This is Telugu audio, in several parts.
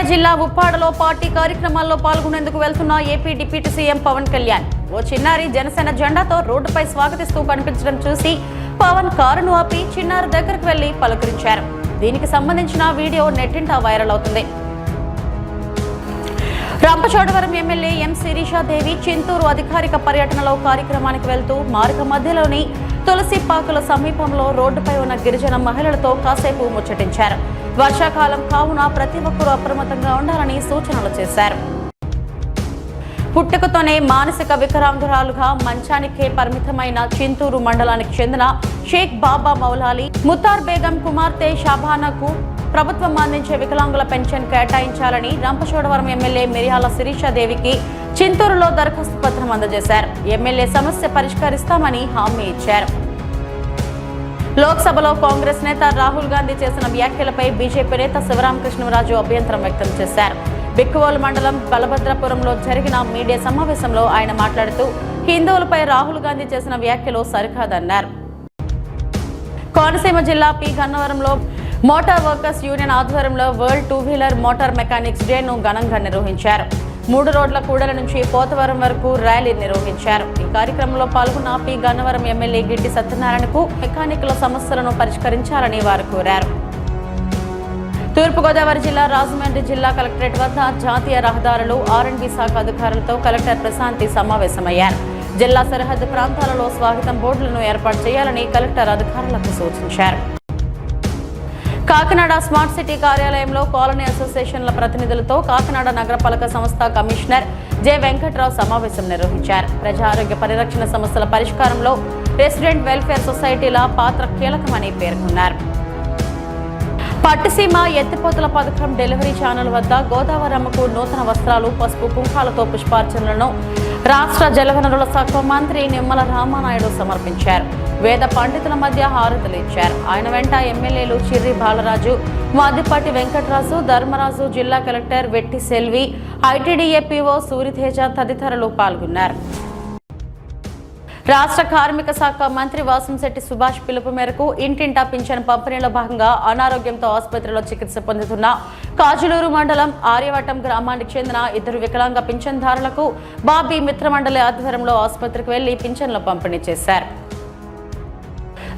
జిల్లా ఉప్పాడలో పార్టీ కార్యక్రమాల్లో పాల్గొనేందుకు వెళ్తున్న AP deputy CM Pawan Kalyan ఓ చిన్నారి జనసేన జెండాతో రోడ్డుపై స్వాగతిస్తూ కనిపించడం చూసి పవన్ కారును ఆపి చిన్నారి దగ్గరకు వెళ్లి పలకరించారు. దీనికి సంబంధించిన వీడియో నెట్టింట వైరల్ అవుతుంది. రంపచోడవరం ఎమ్మెల్యే ఎం శిరీషాదేవి చింతూరు అధికారిక పర్యటనలో కార్యక్రమానికి వెళ్తూ మార్గ మధ్యలోని తులసిపాకుల సమీపంలో రోడ్డుపై ఉన్న గిరిజన మహిళలతో కాసేపు ముచ్చటించారు. వర్షాకాలం కావున ప్రతి ఒక్కరూ అప్రమత్తంగా ఉండాలని సూచనలు చేశారు. పుట్టుకతోనే మానసిక వికలాంగురాలుగా మంచానికే పరిమితమైన చింతూరు మండలానికి చెందిన షేక్ బాబా మౌలాలి ముతార్ బేగం కుమార్తె షాబానాకు ప్రభుత్వం అందించే వికలాంగుల పెన్షన్ కేటాయించాలని రంపచోడవరం ఎమ్మెల్యే మిర్యాల శిరీషాదేవికి చింతూరులో దరఖాస్తు పత్రం అందజేశారు. ఎమ్మెల్యే సమస్య పరిష్కరిస్తామని హామీ ఇచ్చారు. లోక్సభలో కాంగ్రెస్ నేత రాహుల్ గాంధీ చేసిన వ్యాఖ్యలపై బీజేపీ నేత శివరామకృష్ణరాజు అభ్యంతరం వ్యక్తం చేశారు. బిక్కువోలు మండలం బలభద్రపురంలో జరిగిన మీడియా సమావేశంలో ఆయన మాట్లాడుతూ హిందువులపై రాహుల్ గాంధీ చేసిన వ్యాఖ్యలు సరికాదన్నారు. కోనసీమ జిల్లా పి గన్నవరంలో మోటార్ వర్కర్స్ యూనియన్ ఆధ్వర్యంలో వరల్డ్ 2-వీలర్ మోటార్ మెకానిక్స్ డేను ఘనంగా నిర్వహించారు. 3 రోడ్ల కూడల నుంచి పోతవరం వరకు ర్యాలీ నిర్వహించారు. ఈ కార్యక్రమంలో పాల్గొన్న పి గన్నవరం ఎమ్మెల్యే గిడ్డి సత్యనారాయణకు మెకానికుల సమస్యలను పరిష్కరించాలని వారు కోరారు. తూర్పుగోదావరి జిల్లా రాజమండ్రి జిల్లా కలెక్టరేట్ వద్ద జాతీయ రహదారులు R&B శాఖ అధికారులతో కలెక్టర్ ప్రశాంతి సమావేశమయ్యారు. జిల్లా సరిహద్దు ప్రాంతాలలో స్వాగతం బోర్డులను ఏర్పాటు చేయాలని కలెక్టర్ అధికారులకు సూచించారు. కాకినాడ స్మార్ట్ సిటీ కార్యాలయంలో కాలనీ అసోసియేషన్ల ప్రతినిధులతో కాకినాడ నగరపాలక సంస్థ కమిషనర్ జె వెంకట్రావు సమావేశం నిర్వహించారు. ప్రజా ఆరోగ్య పరిరక్షణ సమస్యల పరిష్కారంలో రెసిడెంట్ వెల్ఫేర్ సొసైటీల పాత్ర కీలకమని పేర్కొన్నారు. పట్టిసీమ ఎత్తిపోతల పథకం డెలివరీ ఛానల్ వద్ద గోదావరమ్మకు నూతన వస్త్రాలు, పసుపు కుంకాలతో పుష్పార్చనలను రాష్ట్ర జలవనరుల శాఖ మంత్రి నిమ్మల రామానాయుడు సమర్పించారు. వేద పండితుల మధ్య హారతులు ఇచ్చారు. ఆయన వెంట ఎమ్మెల్యేలు చిర్రి బాలరాజు, మాదిపాటి వెంకటరాజు, ధర్మరాజు, జిల్లా కలెక్టర్ వెట్టి సెల్వి, ఐటీడీఏ పీఓ సూరితేజ తదితరులు పాల్గొన్నారు. రాష్ట్ర కార్మిక శాఖ మంత్రి వాసంశెట్టి సుభాష్ పిలుపు మేరకు ఇంటింటా పింఛన్ పంపిణీలో భాగంగా అనారోగ్యంతో ఆసుపత్రిలో చికిత్స పొందుతున్న కాజులూరు మండలం ఆర్యవటం గ్రామానికి చెందిన 2 వికలాంగ పింఛన్దారులకు బాబీ మిత్రమండలి ఆధ్వర్యంలో ఆసుపత్రికి వెళ్లి పింఛన్లు పంపిణీ చేశారు.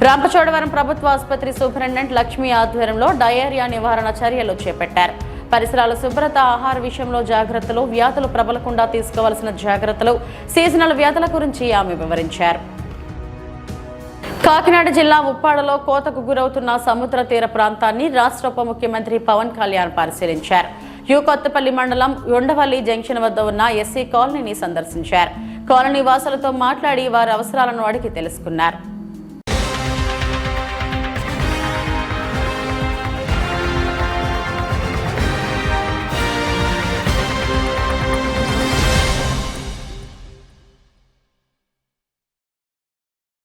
రంపచోడవరం ప్రభుత్వ ఆసుపత్రి సూపరింటెండెంట్ లక్ష్మీ ఆధ్వర్యంలో డయేరియా నివారణ చర్యలు చేపట్టారు. పరిసరాల శుభ్రత, ఆహార విషయంలో జాగ్రత్తలు, వ్యాధులు ప్రబలకుండా తీసుకోవాల్సిన జాగ్రత్తలు, సీజనల్ వ్యాధుల గురించి ఆమె వివరించారు. కాకినాడ జిల్లా ఉప్పాడలో కోతకు గురవుతున్న సముద్ర తీర ప్రాంతాన్ని రాష్ట్ర ఉప ముఖ్యమంత్రి పవన్ కళ్యాణ్ పరిశీలించారు. కొత్తపల్లి మండలం ఉండవల్లి జంక్షన్ వద్ద ఉన్న ఎస్సీ కాలనీని సందర్శించారు. కాలనీ వాసులతో మాట్లాడి వారి అవసరాలను అడిగి తెలుసుకున్నారు.